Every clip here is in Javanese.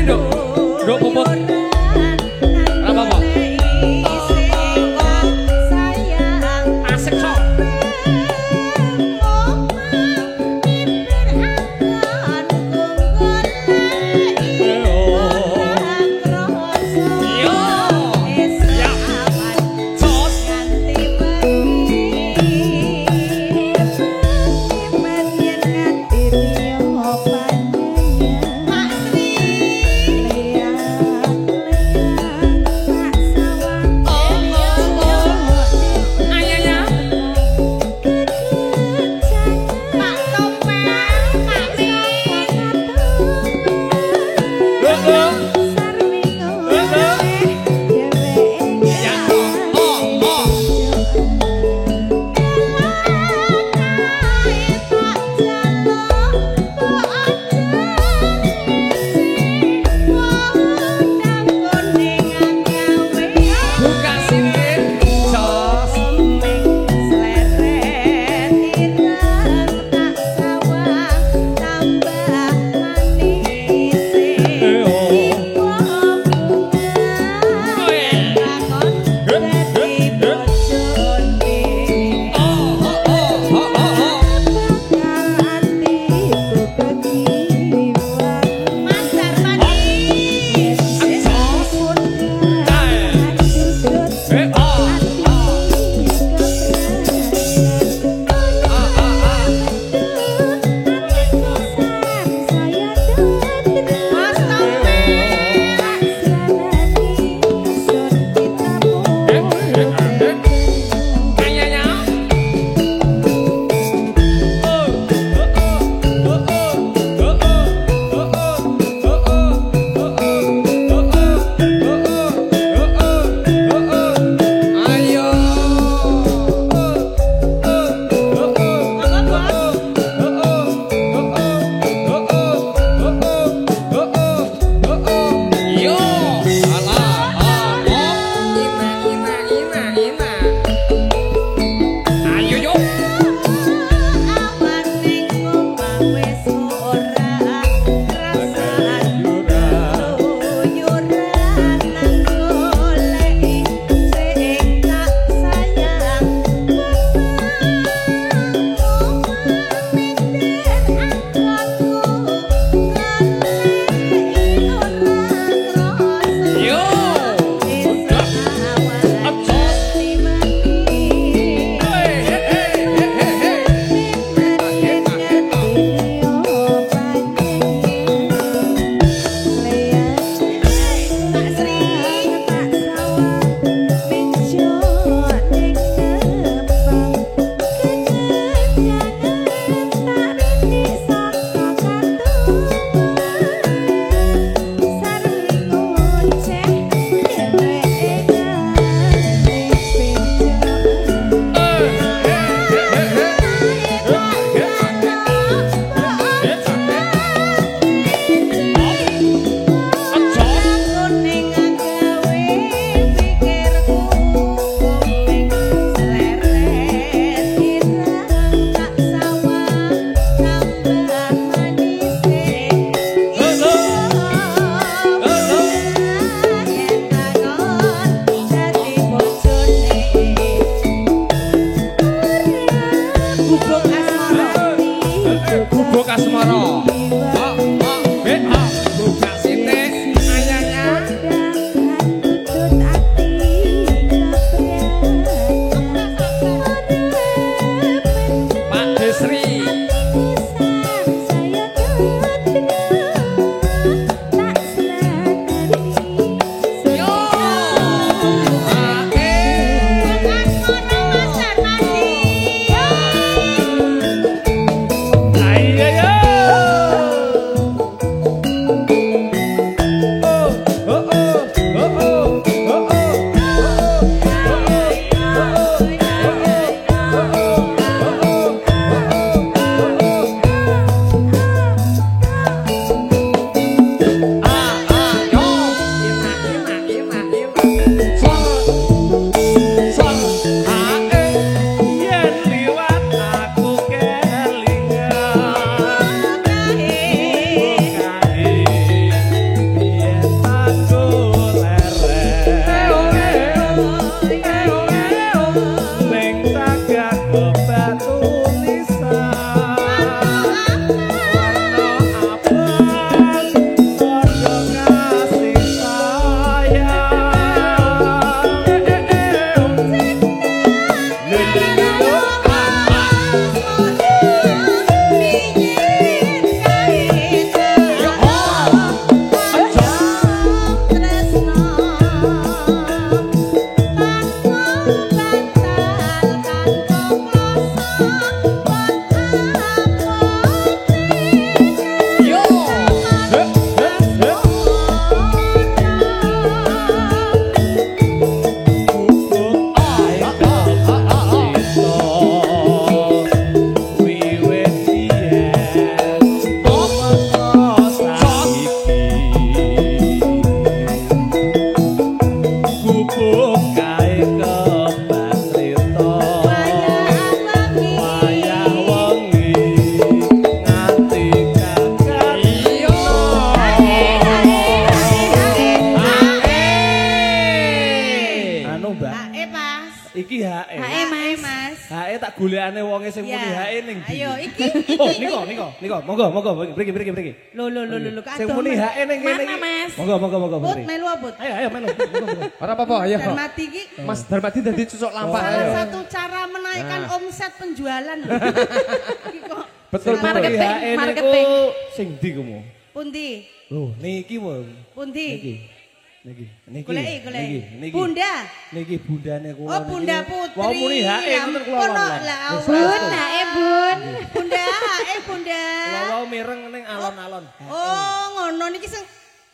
Duk. Duk puput. Apa apa? Asik sok. Iki HE. HE Mas. HE tak golekane wonge sing muni HE ning ndi? Ayo iki. Oh, niko. Monggo. Mriki. Lho. Sing muni HE ning kene iki. Mas. Monggo. Put melu Put. Ayo melu. Monggo. Ora apa-apa, ayo. Darmati iki Mas Darmati dadi cucuk lampah. salah Ayo. satu cara menaikkan omset penjualan lho. Iki kok Betul. HE marketing. niku sing ndi kumu? Pundi? Loh, niki wong. Pundi? Niki. Goleki. Bunda. Niki bundane kula. Oh, Bunda Putri. Wau muni HE ngoten kula. Bun, HE Bun. Bunda, HE Bunda. Kula wau mireng ning alon-alon. Oh, ngono niki sing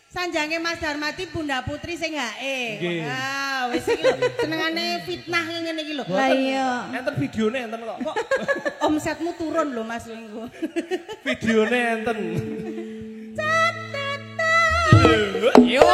sanjange Mas Darmati Bunda Putri sing HE. Nggih. Ah, wis iki lho. Senengane fitnah ngene iki lho. Lah iya. Enten videone enten kok. Kok omsetmu turun lho Mas Wingko. Videone enten. Yo.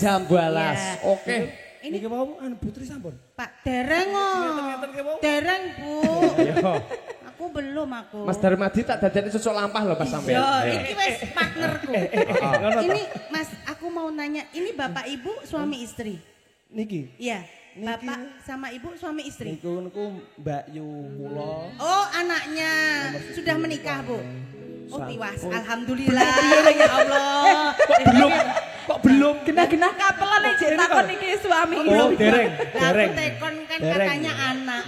Jambu alas. Oke. Ini ke mau anu Putri sampun. Pak dereng Ngeten ke mau. Dereng, Bu. Yo. Aku belum aku. Mas Darmadi tak dadani cucuk lampah lho pas sampean. Yo, iki wis partnerku. Ini Mas, aku mau nanya, ini Bapak Ibu suami istri? Niki. Iya. Bapak sama Ibu suami istri? Niku Mbak Yu kula. Oh, anaknya sudah menikah, Bu. Oh, tiwas. Alhamdulillah ya Allah. Kok belum? Genah-genah kapelan nek jek takon iki suami. Oh, dereng. Aku tekon kan katanya anak.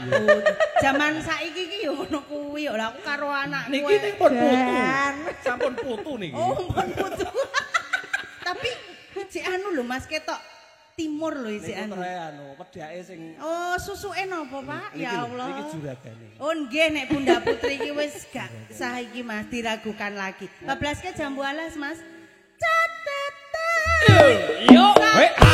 Zaman saiki iki yo ngono kuwi yo. Lah aku karo anakku. Niki ning pun putu. Sampun putu niki. Oh, pun putu. Tapi jek anu lho Mas ketok timur lho isih anu. Anu, wedake sing Oh, susuke napa, Pak? Ya Allah. Niki juragane. Oh, nggih nek Bunda Putri iki wis gak sah iki Mas diragukan lagi. 12 ke jambu alas, Mas. Yo. Ayo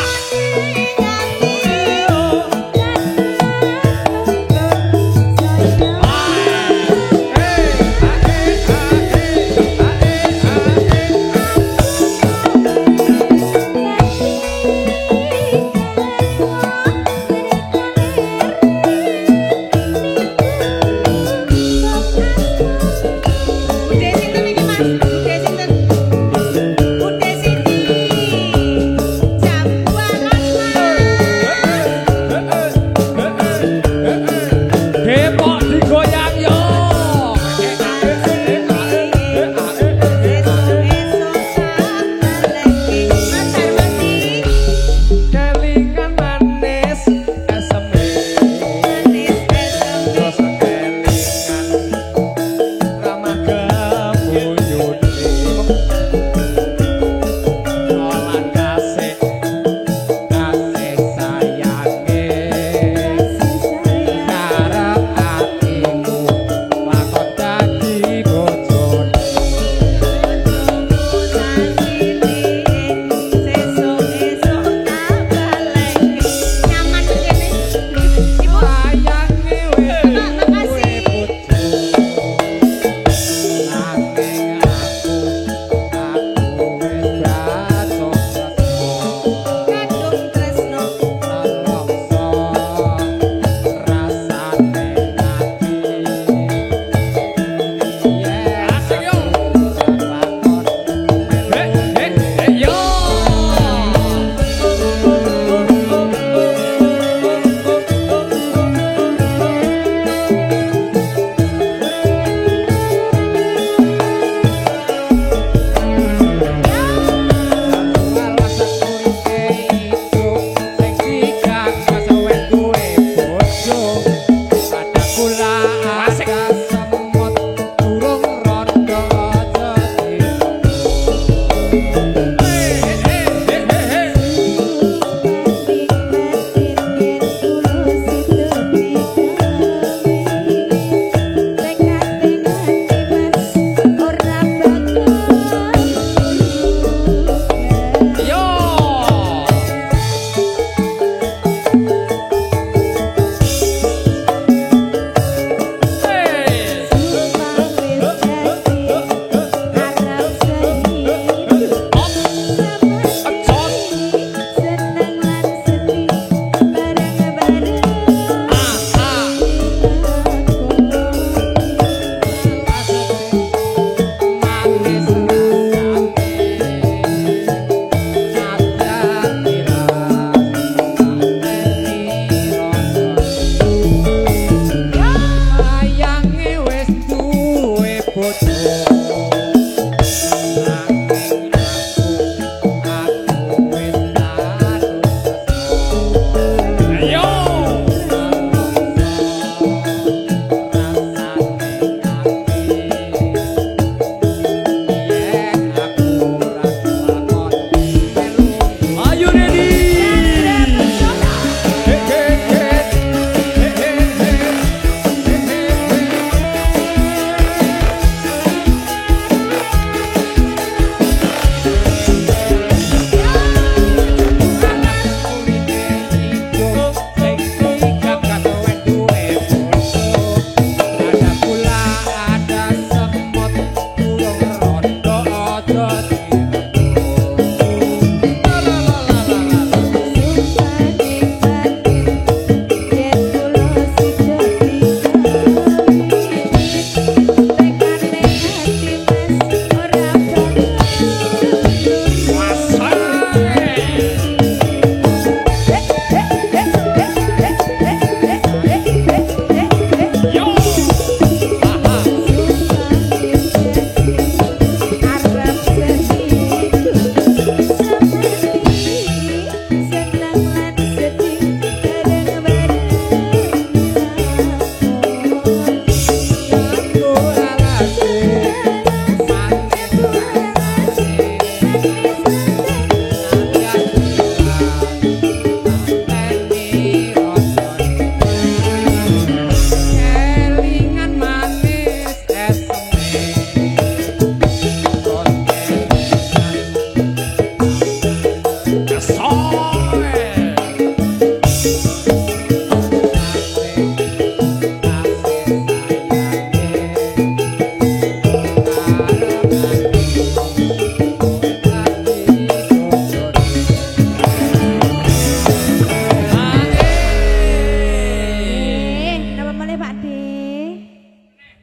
Pak De.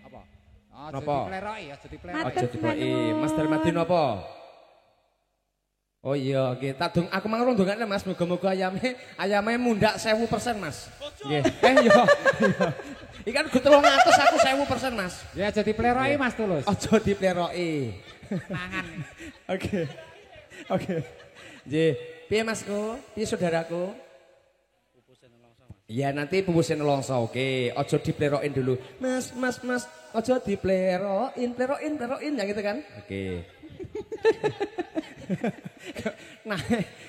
Apa? Napa? Dipleroki ya, dipleroki. Matur Aja dipoki. Mas Darmadi napa? Oh iya, nggih. Aku mangron ndongakne Mas, muga-muga ayame mundak 1000% Mas. Nggih. Iya. Iki kan 300 aku 1000% Mas. Ya aja dipleroki Mas Tulus. Aja dipleroki. Mangan. Oke. Oke. Nggih. Piye Masku? Piye saudaraku? Iya nanti pupusin nelongso, oke. Ojo diplerokin dulu. Mas, ojo diplerokin, plerokin, ya gitu kan? Oke.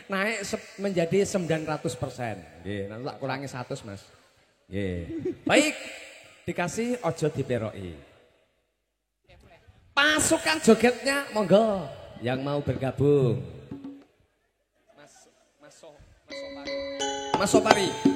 naik menjadi 900%. Nggih, nanti tak kurangi 100, Mas. Nggih. Baik. Dikasih ojo dipleroki. Pasukan jogetnya monggo yang mau bergabung. Mas Sopari. Mas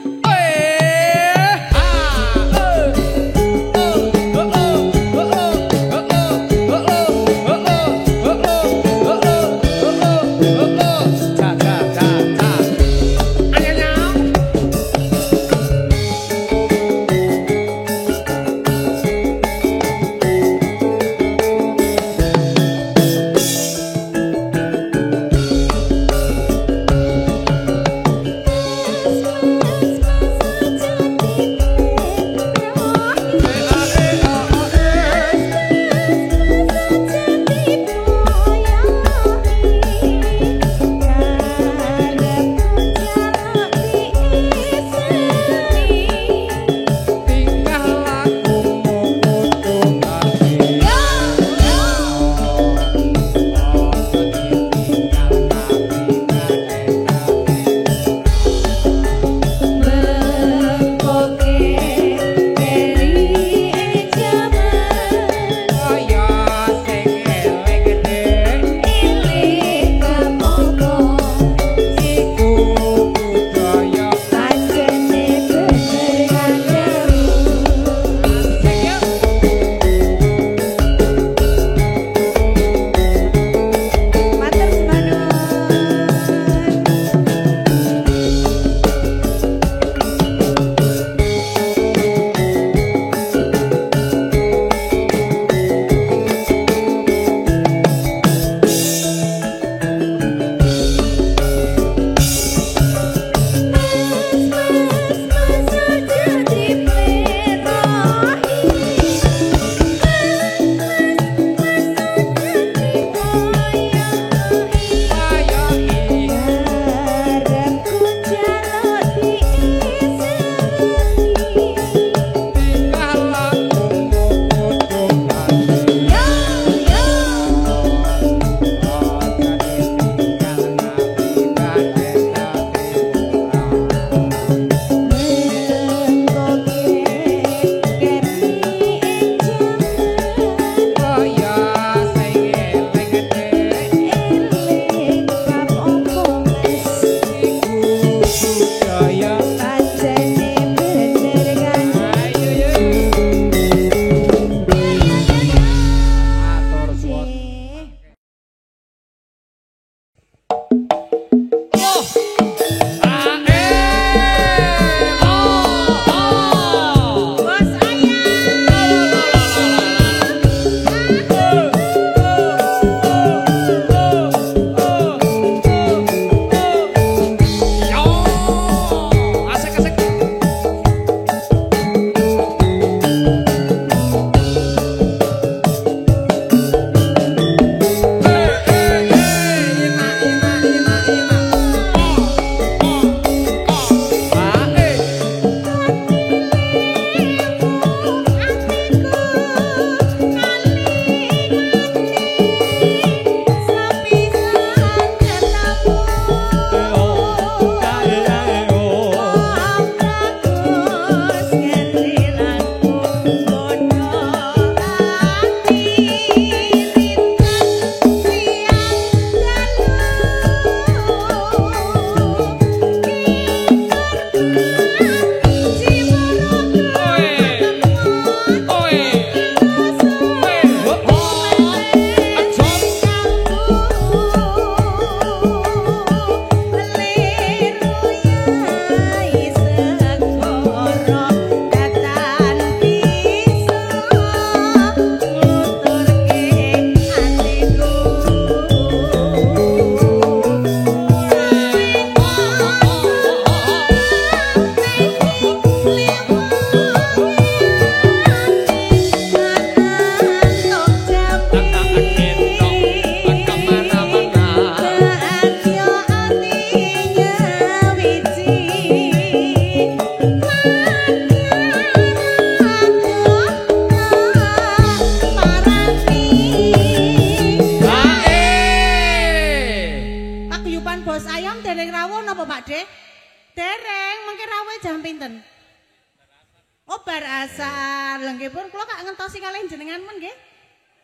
Lha nggih pun kula kak ngentosi kalih jenengan men nggih.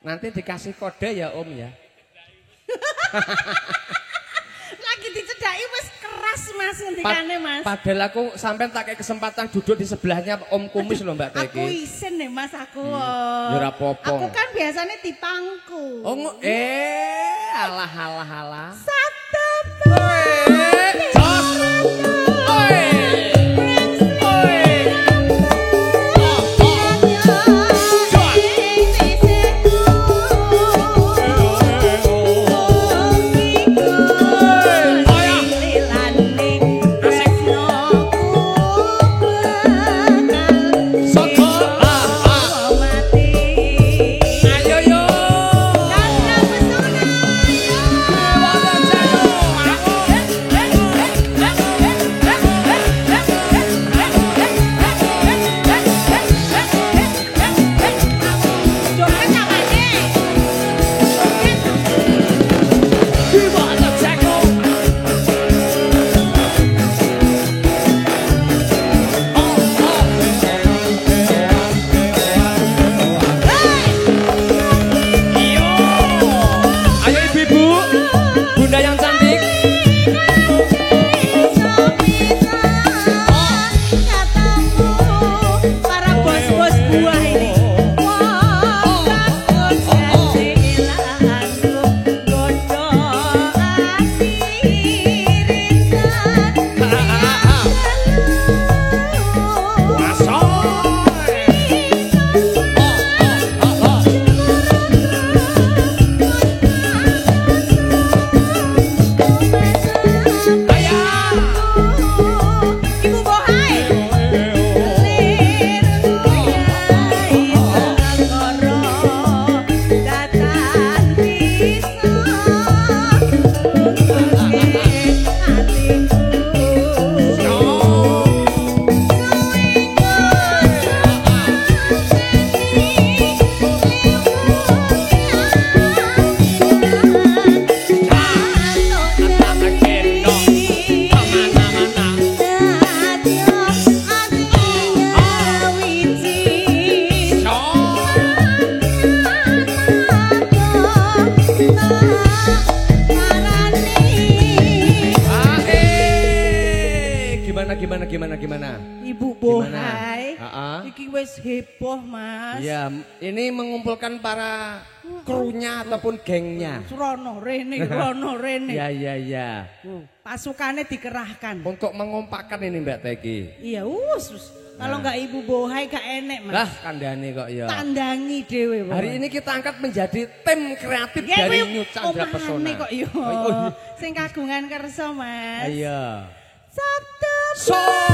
Nanti dikasih kode ya Om ya. Lagi dicedhaki wis keras Mas ngendikane Mas. Padahal aku sampean tak kayak kesempatan duduk di sebelahnya Om Kumis loh Mbak Teki. Aku isin nih Mas aku. Ya ora apa-apa. Aku kan biasanya dipangku. Oh alah alah alah. Satu Gimana? Ibu Bohai. Iki wis heboh, Mas. Iya, ini mengumpulkan para krunya ataupun gengnya. Rono rene, rono rene. Iya. Pasukannya dikerahkan. Untuk mengompakkan ini Mbak Teki. Iya, wus. Kalau enggak Ibu Bohai gak enek, Mas. Lah, kandhane kok ya. Tandangi dhewe. Hari ini kita angkat menjadi tim kreatif dari New Chandra Pesona. Kok yo. Sing kagungan kersa, Mas. Ayo. Satu. Loh.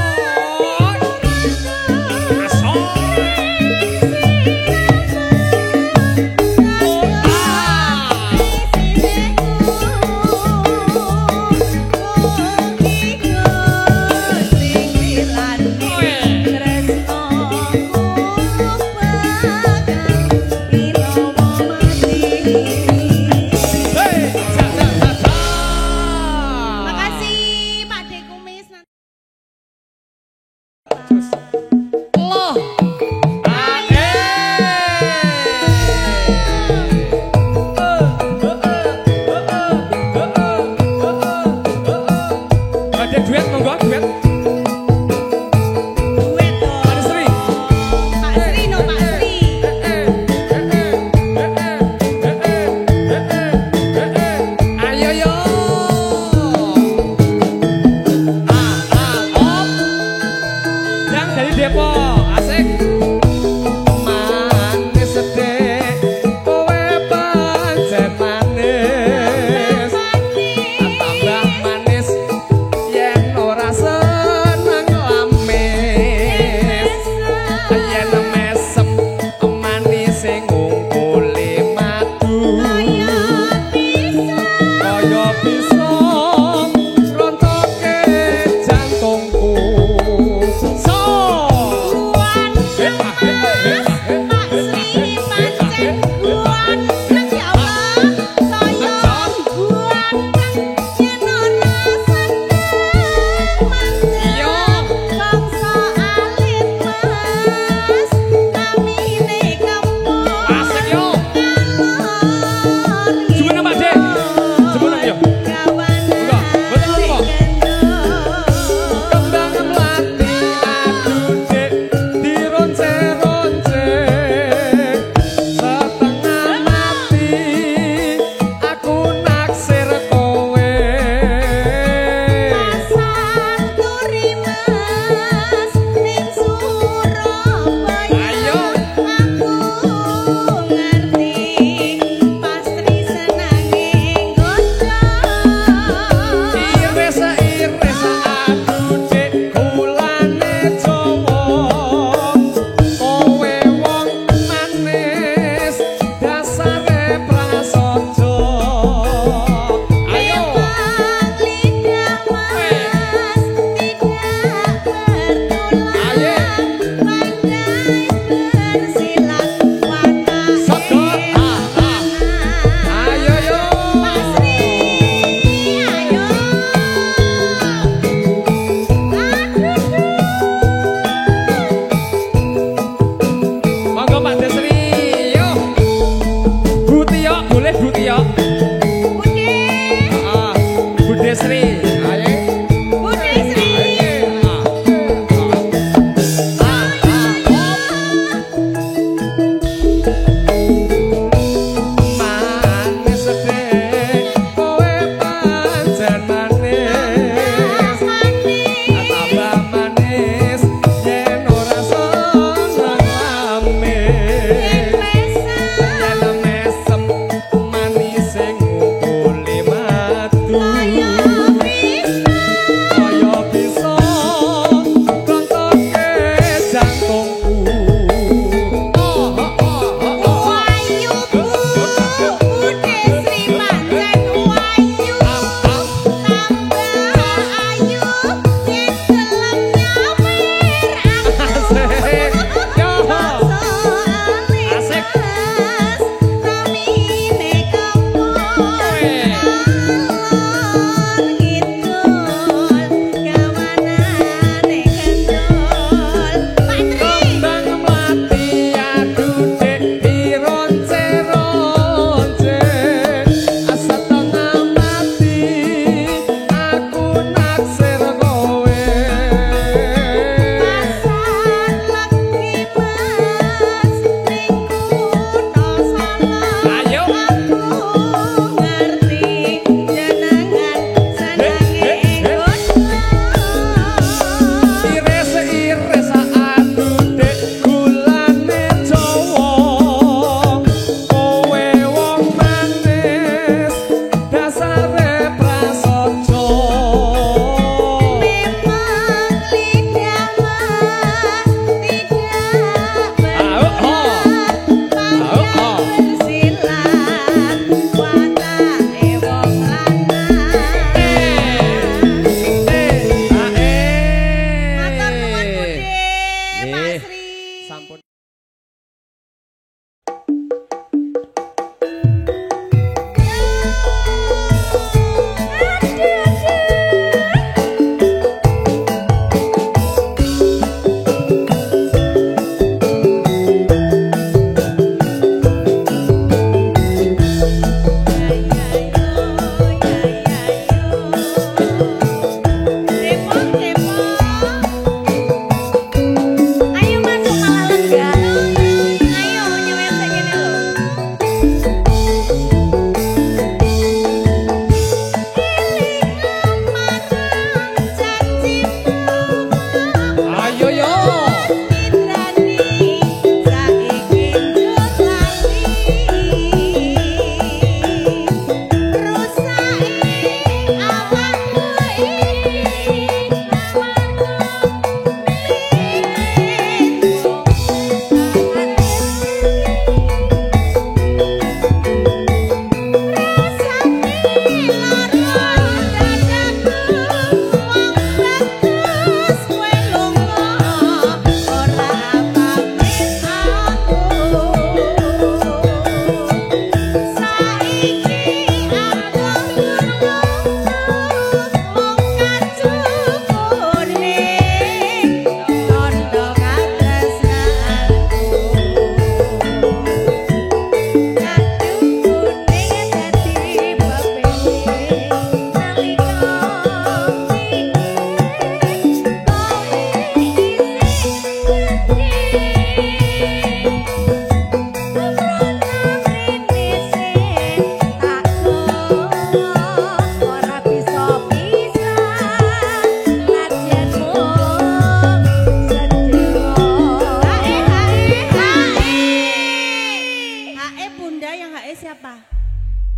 siapa?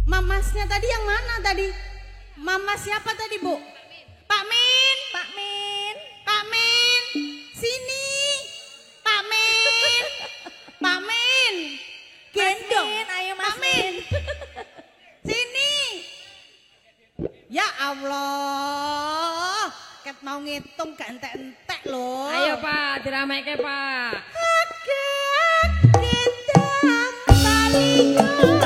Mamasnya tadi yang mana tadi? Mama siapa tadi, Bu? Pak Min. Pak Min. Pak Min. Sini. Pak Min. Pak Min. Gendong. Min, ayo Mas Pak Min. Sini. Ya Allah. Ket mau ngitung gak entek-entek loh. Ayo Pak, diramekke Pak. Gendang baliku.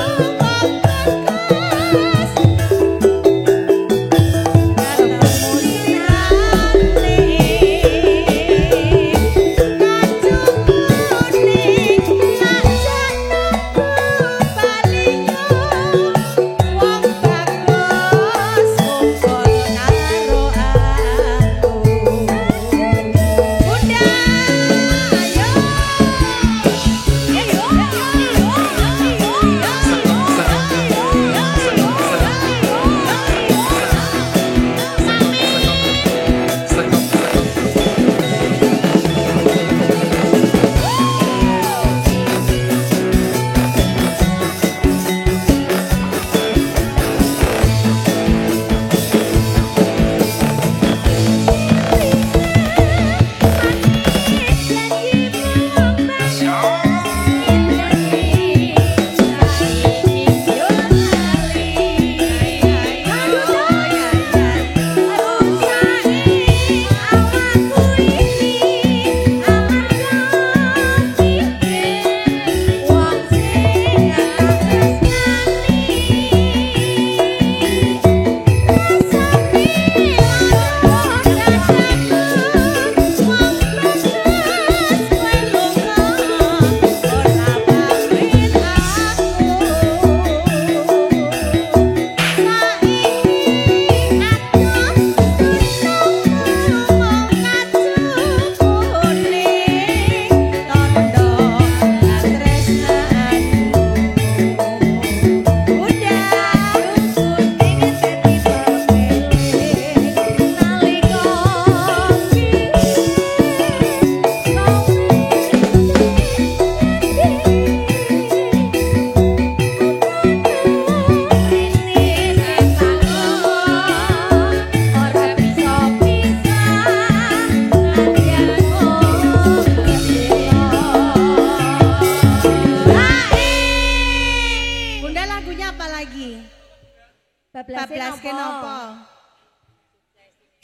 Bablaskeun apa?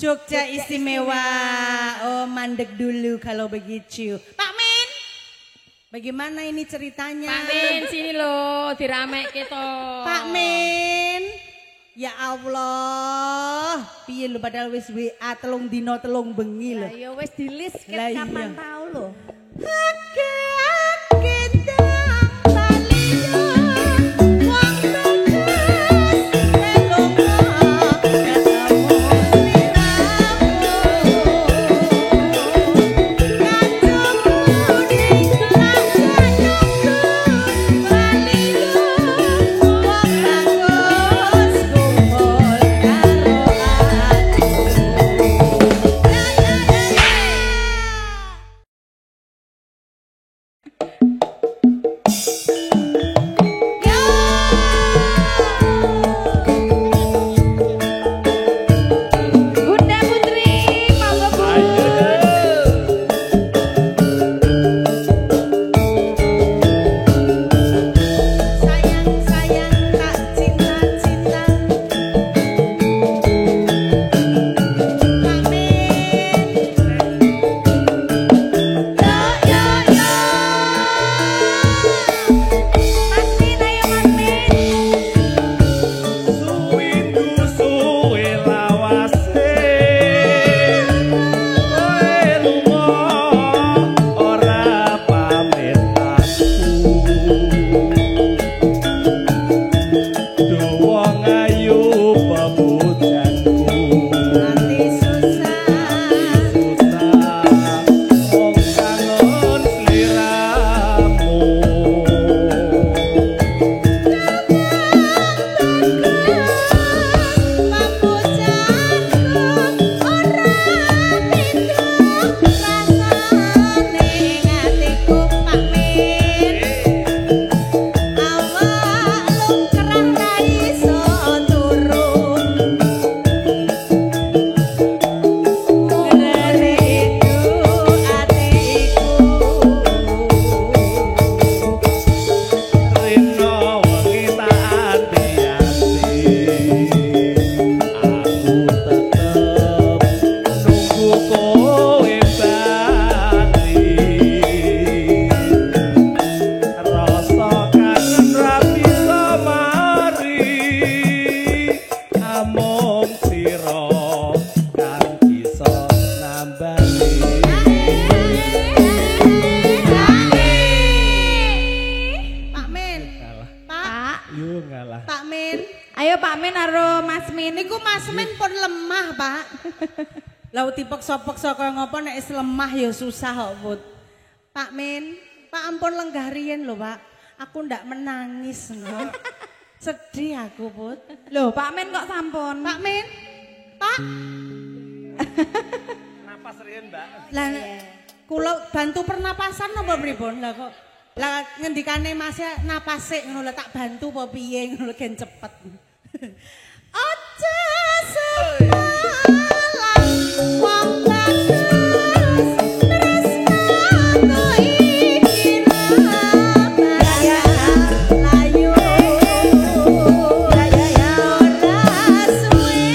Jogja istimewa. Oh, mandek dulu kalau begitu. Pak Min, bagaimana ini ceritanya? Pak Min, sini loh, diramekke to. Pak Min, ya Allah, piye lu padahal wis WA telung dino telung bengi lho. Lah ya wis di-list Lah iya. kapan tahu lho. Pak Min. Ayo Pak Min karo Mas Min. Niku Mas Min pun lemah, Pak. Lah dipeksa-peksa kaya ngopo nek wis lemah ya susah kok, Put. Pak Min, Pak ampun lenggah riyen lho, Pak. Aku ndak menangis no. Sedih aku, Put. Loh, Pak Min kok sampun? Pak Min. Pak. Napas riyen, Mbak. Lah kula bantu pernapasan napa pripun? Lah kok lah ngendikane Mas napas sik ngono lah tak bantu apa piye ngono gen cepet. Aja semalam wong bagus tresnaku iki raya layu raya ora suwe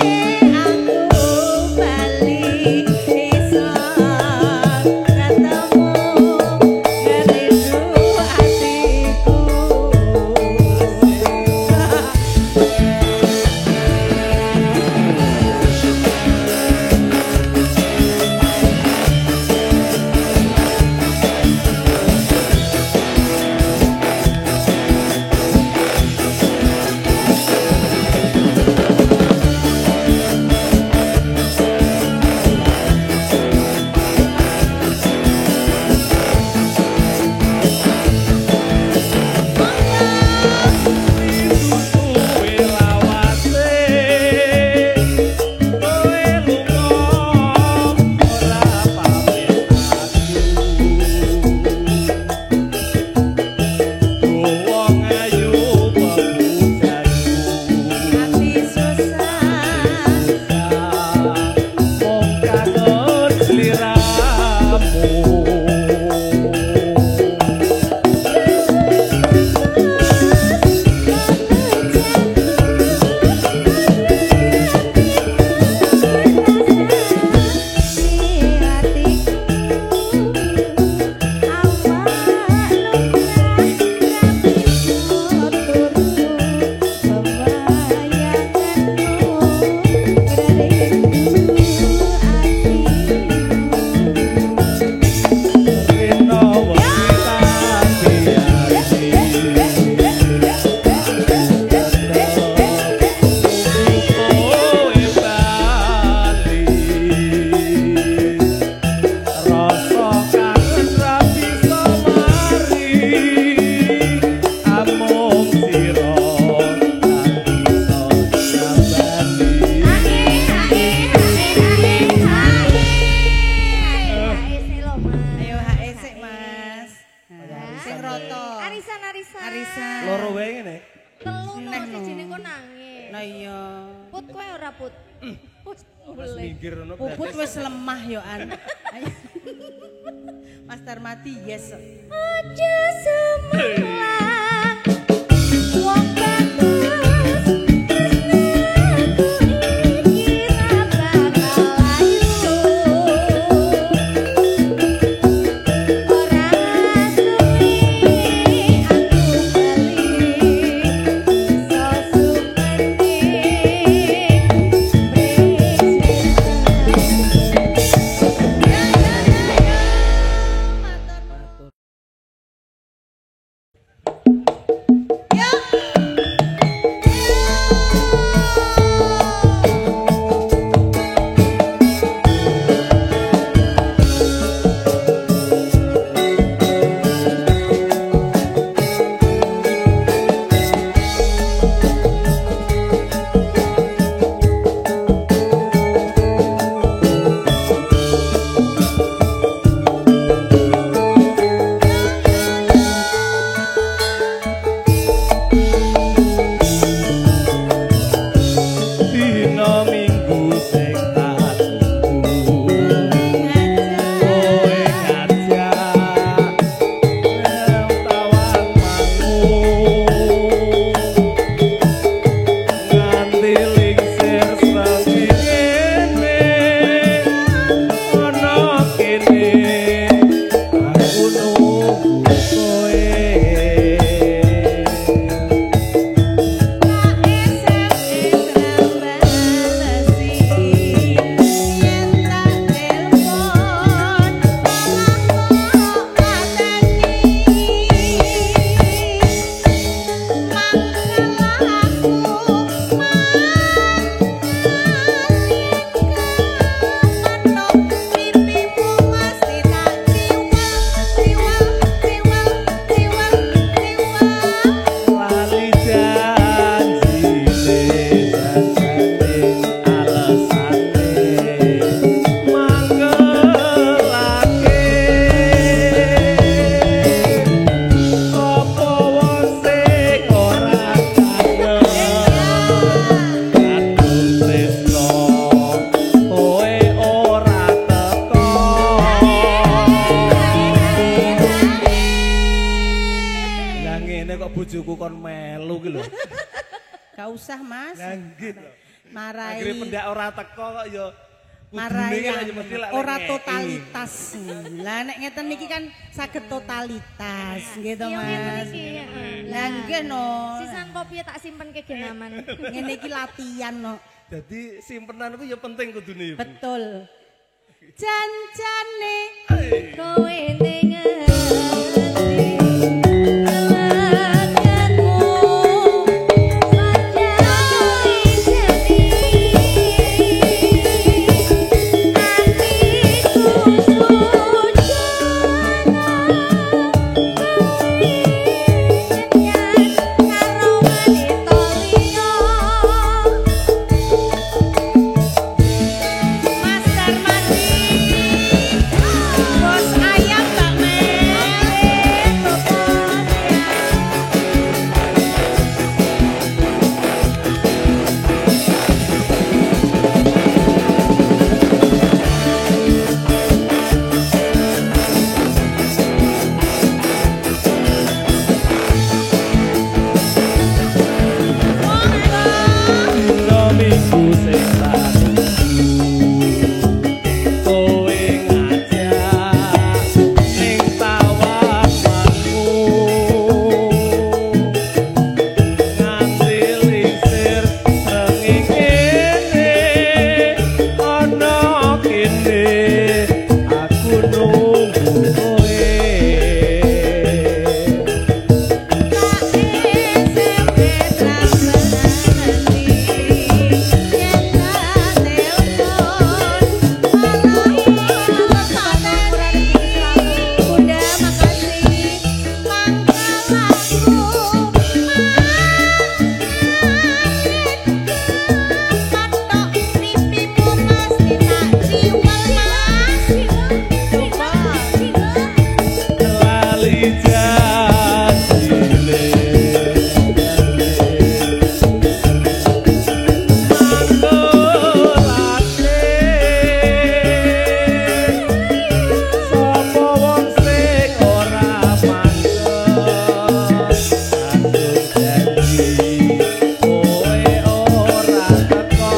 aku bali iso ketemu ngerindu atiku. Puput wis lemah yo an. Mas Darmati yes. Aja semangat. Wong bagus tresnaku iki ra bakal layu. Ora suwi aku bali iso sumene. ngene kok bojoku kon melu ki lho. Gak usah, Mas. Lah nggih lho. Marai. Akhire pendak ora teko kok ya Marai ora ngekei. totalitas. Lah nek ngeten niki kan saged totalitas, gitu Iya ngene Mas. iki. Lah nggih no. Sisan kopi tak simpen ke genaman. Ngene iki latihan no. Dadi simpenan ku ya penting kudune. Betul. Jancane Kowe ning ngendi? Alamatmu sajari jeni. Atiku sujana. Nyanyi karo wanita liya. Mas Darmadi, bos ayam Mbak Mel, Dina minggu sing lalu kowe ngajak ning tawakanmu nganti lisir srengenge ana kene aku nunggu kowe. Lali janjine mangkulake sapa wong sing ora mantes kanggo janji kowe ora teko.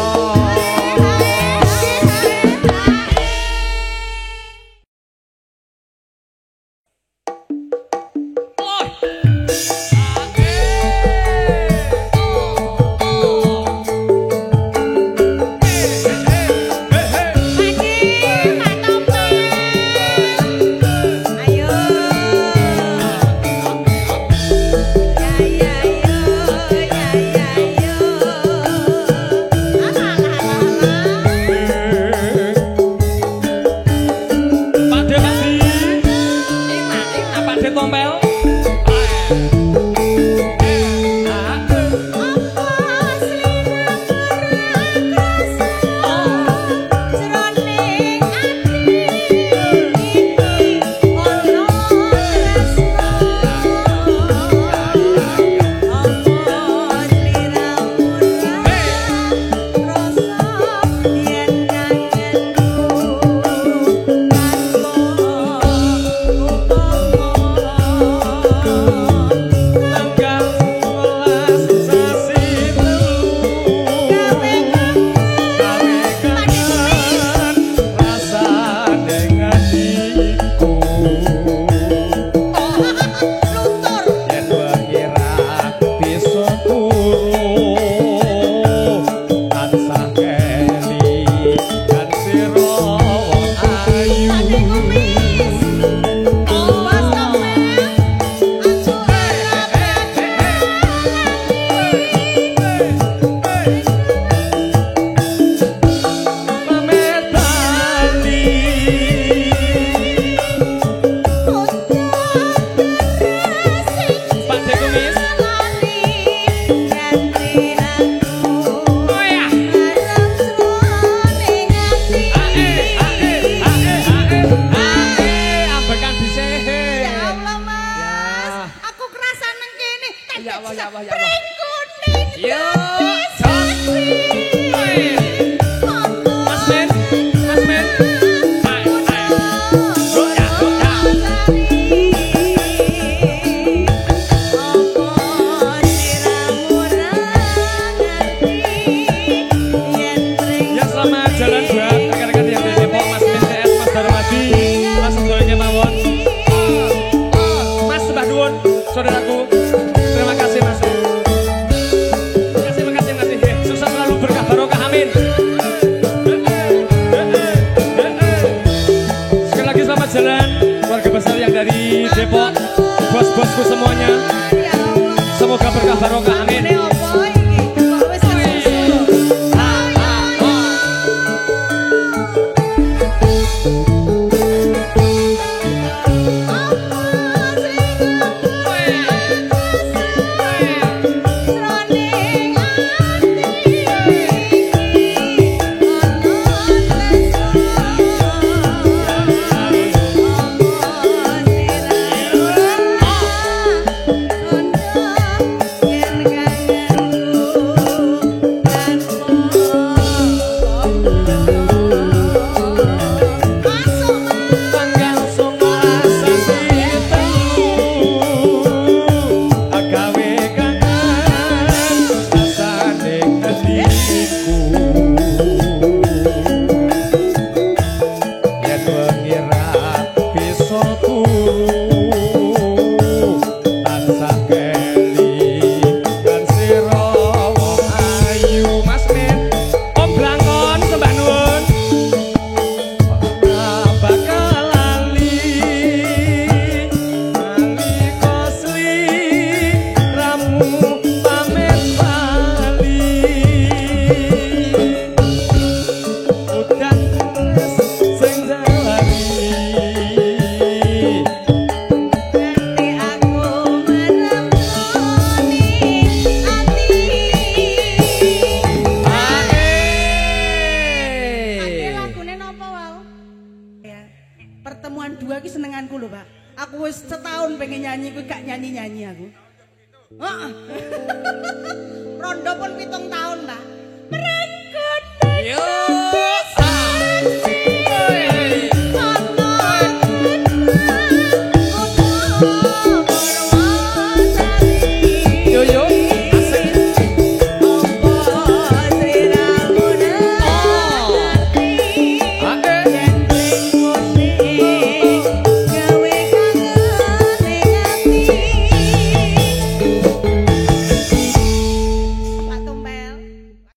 Pakde Pakdi, enak Pakde Tompel. barokah amin. Ini apa iki? Kok wis kesusu. Pertemuan dua ki senenganku lho, Pak. Aku wis setahun pengen nyanyi kuwi gak nyanyi-nyanyi aku. Heeh. Rondo pun 7 tahun, Pak. Merenggut. Yo.